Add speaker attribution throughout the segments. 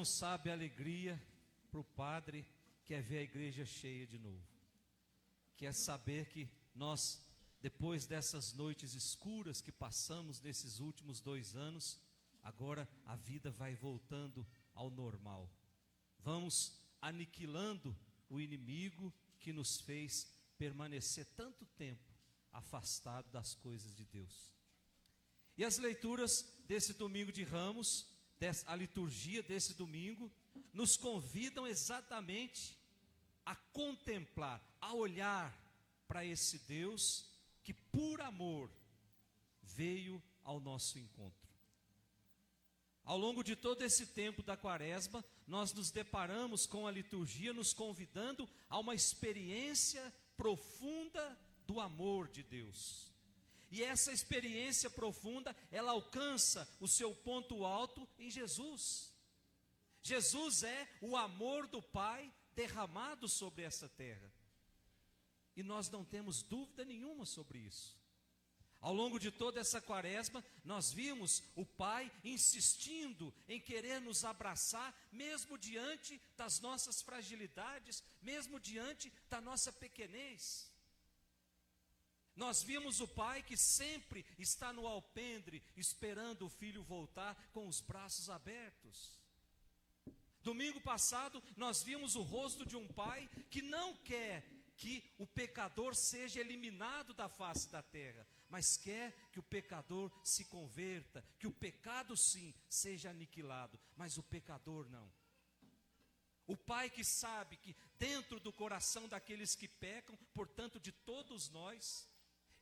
Speaker 1: não sabe a alegria para o padre que é ver a igreja cheia de novo, que é saber que nós, depois dessas noites escuras que passamos nesses últimos 2 anos, agora a vida vai voltando ao normal. Vamos aniquilando o inimigo que nos fez permanecer tanto tempo afastado das coisas de Deus. E as leituras desse domingo de Ramos, a liturgia desse domingo, nos convidam exatamente a contemplar, a olhar para esse Deus que por amor veio ao nosso encontro. Ao longo de todo esse tempo da Quaresma, nós nos deparamos com a liturgia nos convidando a uma experiência profunda do amor de Deus. E essa experiência profunda, ela alcança o seu ponto alto em Jesus. Jesus é o amor do Pai derramado sobre essa terra. E nós não temos dúvida nenhuma sobre isso. Ao longo de toda essa Quaresma, nós vimos o Pai insistindo em querer nos abraçar, mesmo diante das nossas fragilidades, mesmo diante da nossa pequenez. Nós vimos o Pai que sempre está no alpendre, esperando o Filho voltar com os braços abertos. Domingo passado, nós vimos o rosto de um Pai que não quer que o pecador seja eliminado da face da terra, mas quer que o pecador se converta, que o pecado sim seja aniquilado, mas o pecador não. O Pai que sabe que dentro do coração daqueles que pecam, portanto de todos nós,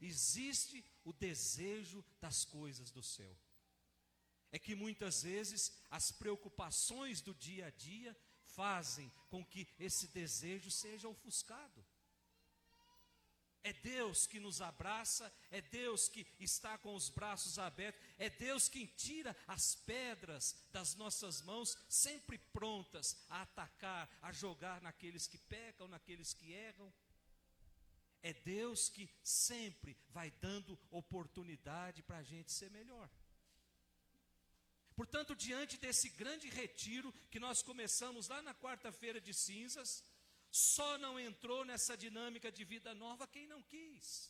Speaker 1: existe o desejo das coisas do céu. É que muitas vezes as preocupações do dia a dia fazem com que esse desejo seja ofuscado. É Deus que nos abraça, é Deus que está com os braços abertos, é Deus quem tira as pedras das nossas mãos, sempre prontas a atacar, a jogar naqueles que pecam, naqueles que erram. É Deus que sempre vai dando oportunidade para a gente ser melhor. Portanto, diante desse grande retiro que nós começamos lá na quarta-feira de cinzas, só não entrou nessa dinâmica de vida nova quem não quis.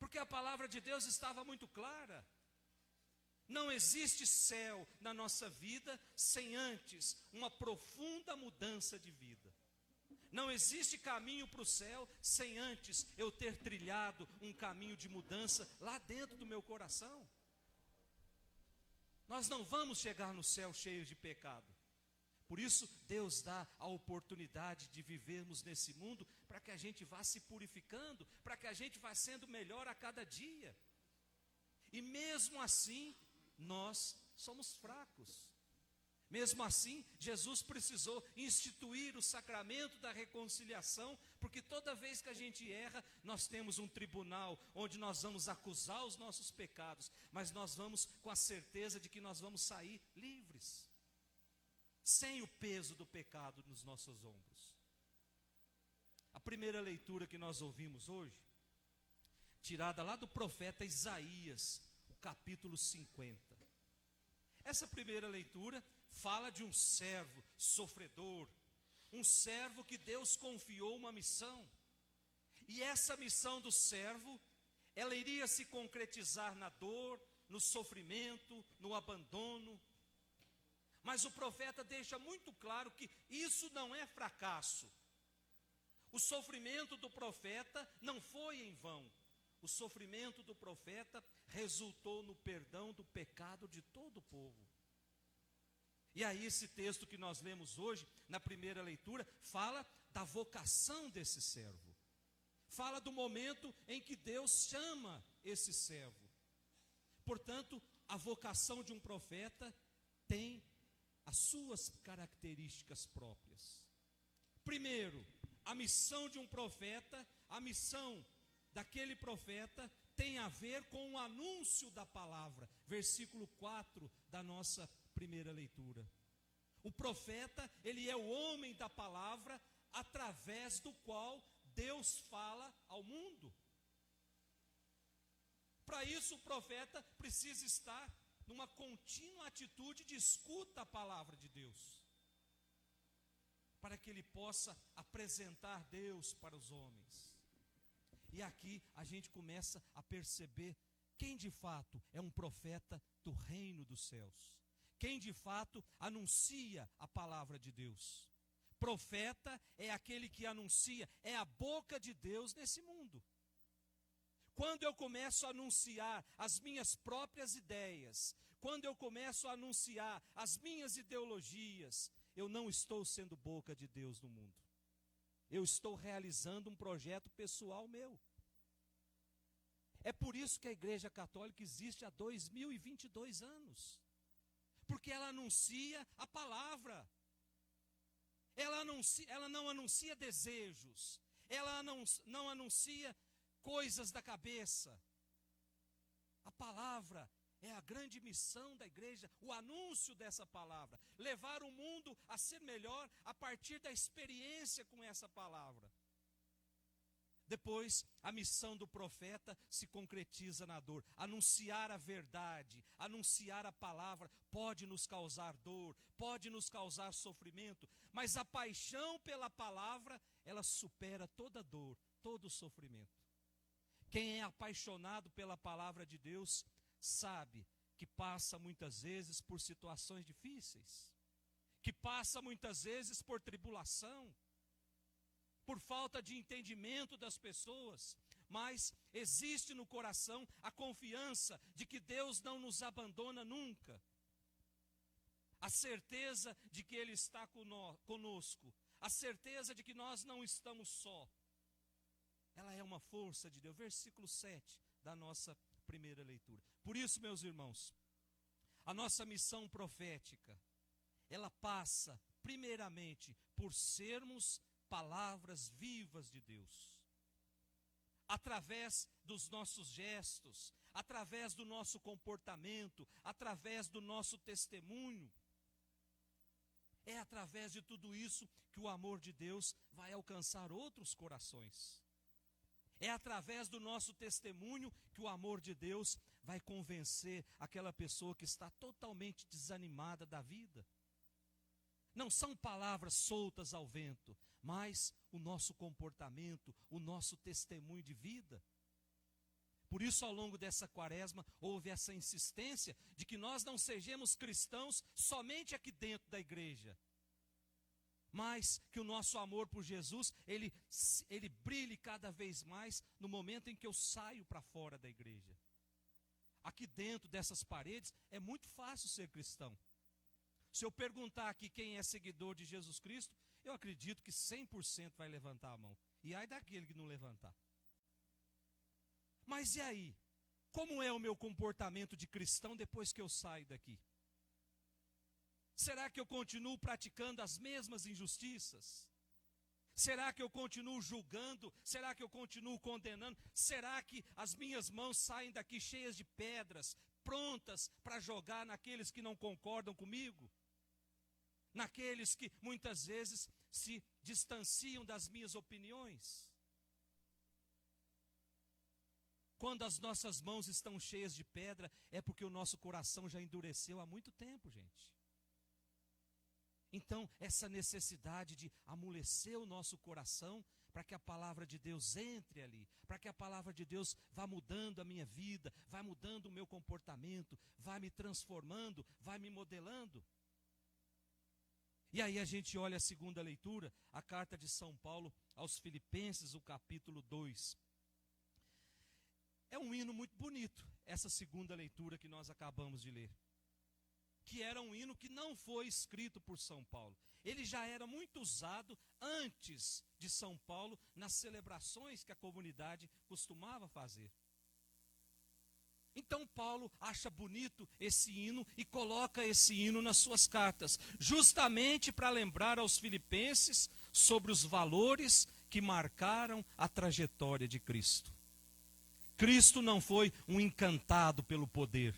Speaker 1: Porque a palavra de Deus estava muito clara. Não existe céu na nossa vida sem antes uma profunda mudança de vida. Não existe caminho para o céu sem antes eu ter trilhado um caminho de mudança lá dentro do meu coração. Nós não vamos chegar no céu cheios de pecado. Por isso, Deus dá a oportunidade de vivermos nesse mundo para que a gente vá se purificando, para que a gente vá sendo melhor a cada dia. E mesmo assim, nós somos fracos. Mesmo assim, Jesus precisou instituir o sacramento da reconciliação, porque toda vez que a gente erra, nós temos um tribunal onde nós vamos acusar os nossos pecados, mas nós vamos com a certeza de que nós vamos sair livres, sem o peso do pecado nos nossos ombros. A primeira leitura que nós ouvimos hoje, tirada lá do profeta Isaías, o capítulo 50. Essa primeira leitura fala de um servo sofredor, um servo que Deus confiou uma missão. E essa missão do servo, ela iria se concretizar na dor, no sofrimento, no abandono. Mas o profeta deixa muito claro que isso não é fracasso. O sofrimento do profeta não foi em vão. O sofrimento do profeta resultou no perdão do pecado de todo o povo. E aí esse texto que nós lemos hoje, na primeira leitura, fala da vocação desse servo. Fala do momento em que Deus chama esse servo. Portanto, a vocação de um profeta tem as suas características próprias. Primeiro, a missão de um profeta, a missão daquele profeta tem a ver com o anúncio da palavra. Versículo 4 da nossa primeira leitura. O profeta, ele é o homem da palavra através do qual Deus fala ao mundo. Para isso o profeta precisa estar numa contínua atitude de escuta à palavra de Deus, para que ele possa apresentar Deus para os homens. E aqui a gente começa a perceber quem de fato é um profeta do reino dos céus, quem de fato anuncia a palavra de Deus. Profeta é aquele que anuncia, é a boca de Deus nesse mundo. Quando eu começo a anunciar as minhas próprias ideias, quando eu começo a anunciar as minhas ideologias, eu não estou sendo boca de Deus no mundo. Eu estou realizando um projeto pessoal meu. É por isso que a Igreja Católica existe há 2022 anos. Porque ela anuncia a palavra. Ela não anuncia desejos. Ela não anuncia coisas da cabeça. A palavra é a grande missão da igreja, o anúncio dessa palavra. Levar o mundo a ser melhor a partir da experiência com essa palavra. Depois, a missão do profeta se concretiza na dor. Anunciar a verdade, anunciar a palavra pode nos causar dor, pode nos causar sofrimento, mas a paixão pela palavra, ela supera toda dor, todo sofrimento. Quem é apaixonado pela palavra de Deus, sabe que passa muitas vezes por situações difíceis, que passa muitas vezes por tribulação, por falta de entendimento das pessoas, mas existe no coração a confiança de que Deus não nos abandona nunca, a certeza de que Ele está conosco, a certeza de que nós não estamos só. Ela é uma força de Deus. Versículo 7 da nossa primeira leitura. Por isso, meus irmãos, a nossa missão profética, ela passa primeiramente por sermos palavras vivas de Deus. Através dos nossos gestos, através do nosso comportamento, através do nosso testemunho. É através de tudo isso que o amor de Deus vai alcançar outros corações. É através do nosso testemunho que o amor de Deus vai convencer aquela pessoa que está totalmente desanimada da vida. Não são palavras soltas ao vento, mas o nosso comportamento, o nosso testemunho de vida. Por isso, ao longo dessa quaresma, houve essa insistência de que nós não sejamos cristãos somente aqui dentro da igreja, mas que o nosso amor por Jesus, ele brilhe cada vez mais no momento em que eu saio para fora da igreja. Aqui dentro dessas paredes é muito fácil ser cristão. Se eu perguntar aqui quem é seguidor de Jesus Cristo, eu acredito que 100% vai levantar a mão. E ai daquele que não levantar. Mas e aí? Como é o meu comportamento de cristão depois que eu saio daqui? Será que eu continuo praticando as mesmas injustiças? Será que eu continuo julgando? Será que eu continuo condenando? Será que as minhas mãos saem daqui cheias de pedras, prontas para jogar naqueles que não concordam comigo? Naqueles que muitas vezes se distanciam das minhas opiniões? Quando as nossas mãos estão cheias de pedra, é porque o nosso coração já endureceu há muito tempo, gente. Então, essa necessidade de amolecer o nosso coração, para que a palavra de Deus entre ali, para que a palavra de Deus vá mudando a minha vida, vá mudando o meu comportamento, vá me transformando, vá me modelando. E aí a gente olha a segunda leitura, a carta de São Paulo aos Filipenses, o capítulo 2. É um hino muito bonito, essa segunda leitura que nós acabamos de ler. Que era um hino que não foi escrito por São Paulo. Ele já era muito usado antes de São Paulo, nas celebrações que a comunidade costumava fazer. Então Paulo acha bonito esse hino e coloca esse hino nas suas cartas, justamente para lembrar aos filipenses sobre os valores que marcaram a trajetória de Cristo. Cristo não foi um encantado pelo poder.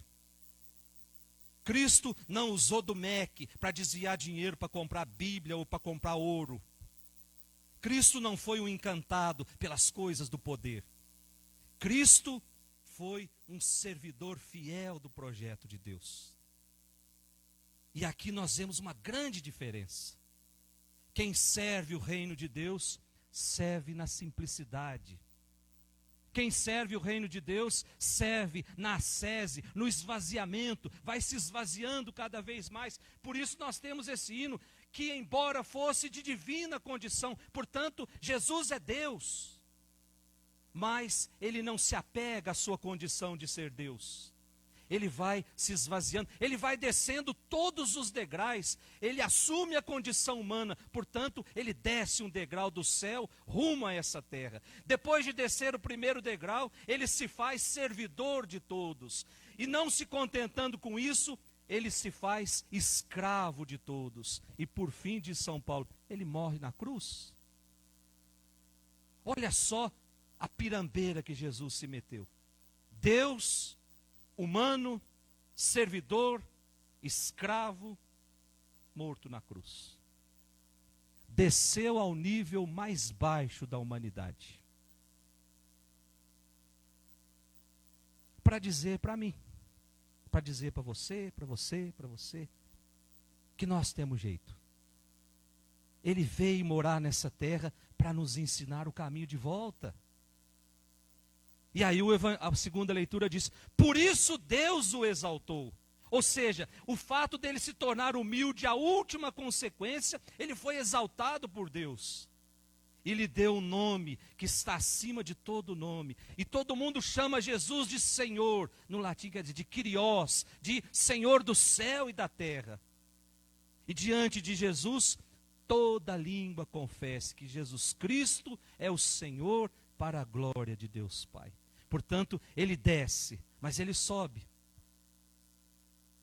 Speaker 1: Cristo não usou do MEC para desviar dinheiro para comprar Bíblia ou para comprar ouro. Cristo não foi um encantado pelas coisas do poder. Cristo foi um servidor fiel do projeto de Deus. E aqui nós vemos uma grande diferença. Quem serve o reino de Deus, serve na simplicidade. Quem serve o reino de Deus, serve na ascese, no esvaziamento, vai se esvaziando cada vez mais. Por isso nós temos esse hino, que embora fosse de divina condição, portanto, Jesus é Deus, mas ele não se apega à sua condição de ser Deus. Ele vai se esvaziando, ele vai descendo todos os degraus, ele assume a condição humana, portanto, ele desce um degrau do céu rumo a essa terra. Depois de descer o primeiro degrau, ele se faz servidor de todos, e não se contentando com isso, ele se faz escravo de todos. E por fim, diz São Paulo, ele morre na cruz. Olha só a pirambeira que Jesus se meteu. Deus humano, servidor, escravo, morto na cruz. Desceu ao nível mais baixo da humanidade. Para dizer para mim, para dizer para você, que nós temos jeito. Ele veio morar nessa terra para nos ensinar o caminho de volta. E aí a segunda leitura diz, por isso Deus o exaltou. Ou seja, o fato dele se tornar humilde, a última consequência, ele foi exaltado por Deus. E lhe deu um nome que está acima de todo nome. E todo mundo chama Jesus de Senhor, no latim quer dizer de Kyrios, de Senhor do céu e da terra. E diante de Jesus, toda língua confesse que Jesus Cristo é o Senhor para a glória de Deus Pai. Portanto, ele desce, mas ele sobe.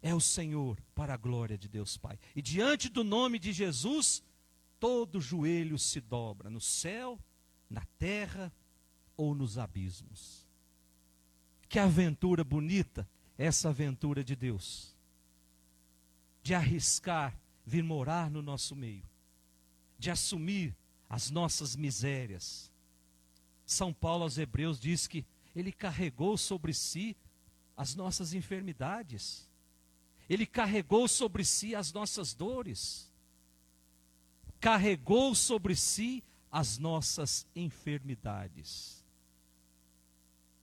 Speaker 1: É o Senhor para a glória de Deus Pai. E diante do nome de Jesus, todo joelho se dobra, no céu, na terra ou nos abismos. Que aventura bonita, essa aventura de Deus. De arriscar vir morar no nosso meio. De assumir as nossas misérias. São Paulo aos Hebreus diz que ele carregou sobre si as nossas enfermidades. Ele carregou sobre si as nossas dores. Carregou sobre si as nossas enfermidades.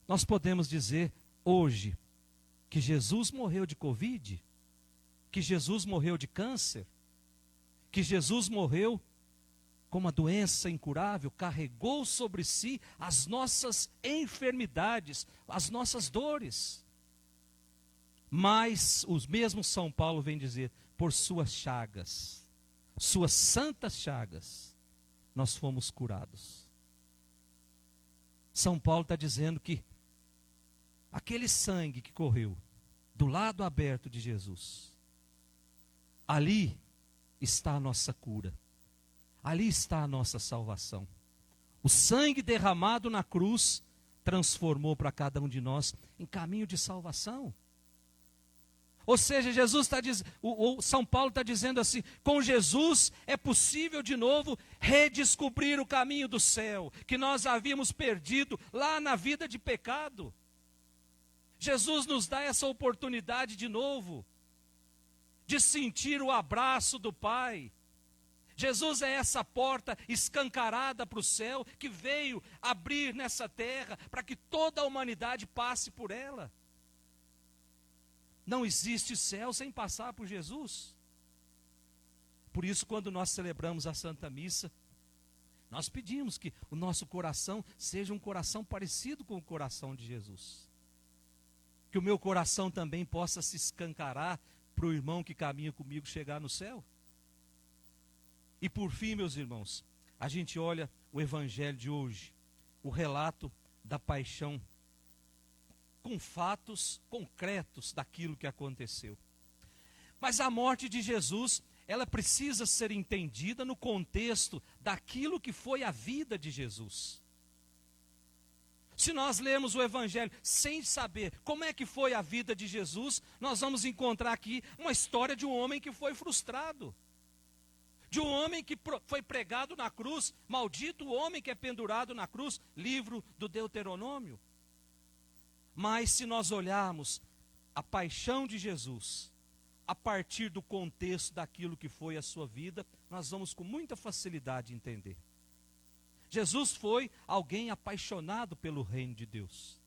Speaker 1: Nós podemos dizer hoje que Jesus morreu de Covid, que Jesus morreu de câncer, que Jesus morreu com uma doença incurável, carregou sobre si as nossas enfermidades, as nossas dores. Mas o mesmo São Paulo vem dizer, por suas chagas, suas santas chagas, nós fomos curados. São Paulo está dizendo que aquele sangue que correu do lado aberto de Jesus, ali está a nossa cura. Ali está a nossa salvação. O sangue derramado na cruz transformou para cada um de nós em caminho de salvação. Ou seja, Jesus está dizendo, São Paulo está dizendo assim, com Jesus é possível de novo redescobrir o caminho do céu, que nós havíamos perdido lá na vida de pecado. Jesus nos dá essa oportunidade de novo, de sentir o abraço do Pai. Jesus é essa porta escancarada para o céu, que veio abrir nessa terra, para que toda a humanidade passe por ela. Não existe céu sem passar por Jesus. Por isso, quando nós celebramos a Santa Missa, nós pedimos que o nosso coração seja um coração parecido com o coração de Jesus. Que o meu coração também possa se escancarar para o irmão que caminha comigo chegar no céu. E por fim, meus irmãos, a gente olha o Evangelho de hoje, o relato da paixão, com fatos concretos daquilo que aconteceu. Mas a morte de Jesus, ela precisa ser entendida no contexto daquilo que foi a vida de Jesus. Se nós lermos o Evangelho sem saber como é que foi a vida de Jesus, nós vamos encontrar aqui uma história de um homem que foi frustrado. De um homem que foi pregado na cruz, maldito o homem que é pendurado na cruz, livro do Deuteronômio. Mas se nós olharmos a paixão de Jesus a partir do contexto daquilo que foi a sua vida, nós vamos com muita facilidade entender. Jesus foi alguém apaixonado pelo reino de Deus.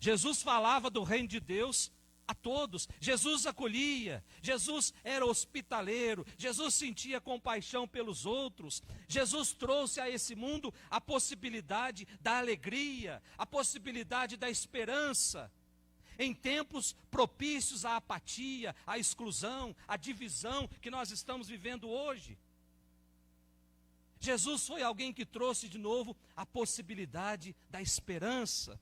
Speaker 1: Jesus falava do reino de Deus a todos. Jesus acolhia, Jesus era hospitaleiro, Jesus sentia compaixão pelos outros. Jesus trouxe a esse mundo a possibilidade da alegria, a possibilidade da esperança. Em tempos propícios à apatia, à exclusão, à divisão que nós estamos vivendo hoje. Jesus foi alguém que trouxe de novo a possibilidade da esperança.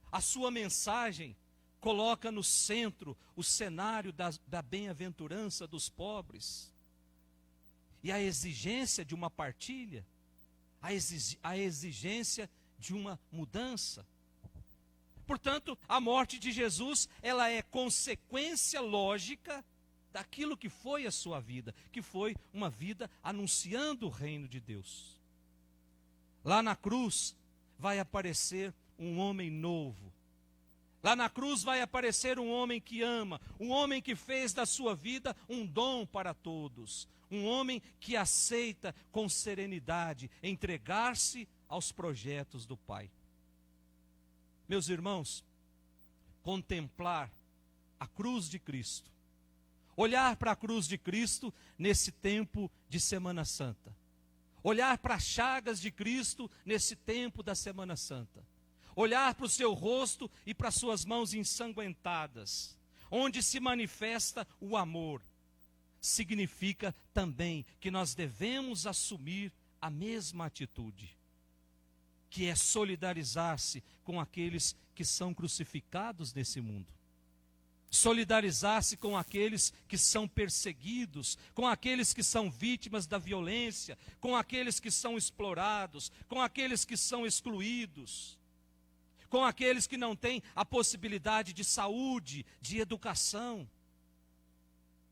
Speaker 1: A sua mensagem coloca no centro o cenário da bem-aventurança dos pobres. E a exigência de uma partilha, a exigência de uma mudança. Portanto, a morte de Jesus, ela é consequência lógica daquilo que foi a sua vida, que foi uma vida anunciando o reino de Deus. Lá na cruz vai aparecer um homem novo. Lá na cruz vai aparecer um homem que ama, um homem que fez da sua vida um dom para todos, um homem que aceita com serenidade entregar-se aos projetos do Pai. Meus irmãos, contemplar a cruz de Cristo, olhar para a cruz de Cristo nesse tempo de Semana Santa, olhar para as chagas de Cristo nesse tempo da Semana Santa, olhar para o seu rosto e para as suas mãos ensanguentadas, onde se manifesta o amor, significa também que nós devemos assumir a mesma atitude, que é solidarizar-se com aqueles que são crucificados nesse mundo. Solidarizar-se com aqueles que são perseguidos, com aqueles que são vítimas da violência, com aqueles que são explorados, com aqueles que são excluídos, com aqueles que não têm a possibilidade de saúde, de educação.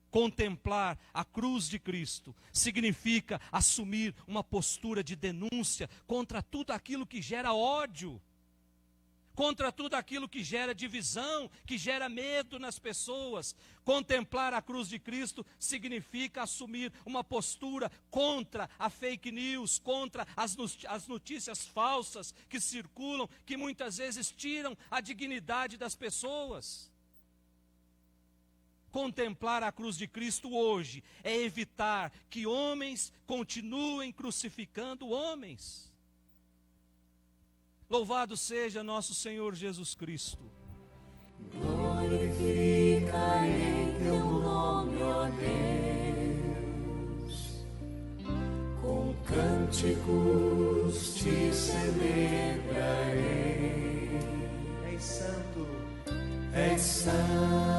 Speaker 1: Contemplar a cruz de Cristo significa assumir uma postura de denúncia contra tudo aquilo que gera ódio, contra tudo aquilo que gera divisão, que gera medo nas pessoas. Contemplar a cruz de Cristo significa assumir uma postura contra a fake news, contra as notícias falsas que circulam, que muitas vezes tiram a dignidade das pessoas. Contemplar a cruz de Cristo hoje é evitar que homens continuem crucificando homens. Louvado seja nosso Senhor Jesus Cristo.
Speaker 2: Glorifica em teu nome, ó Deus, com cânticos te celebrarei. És santo, és santo.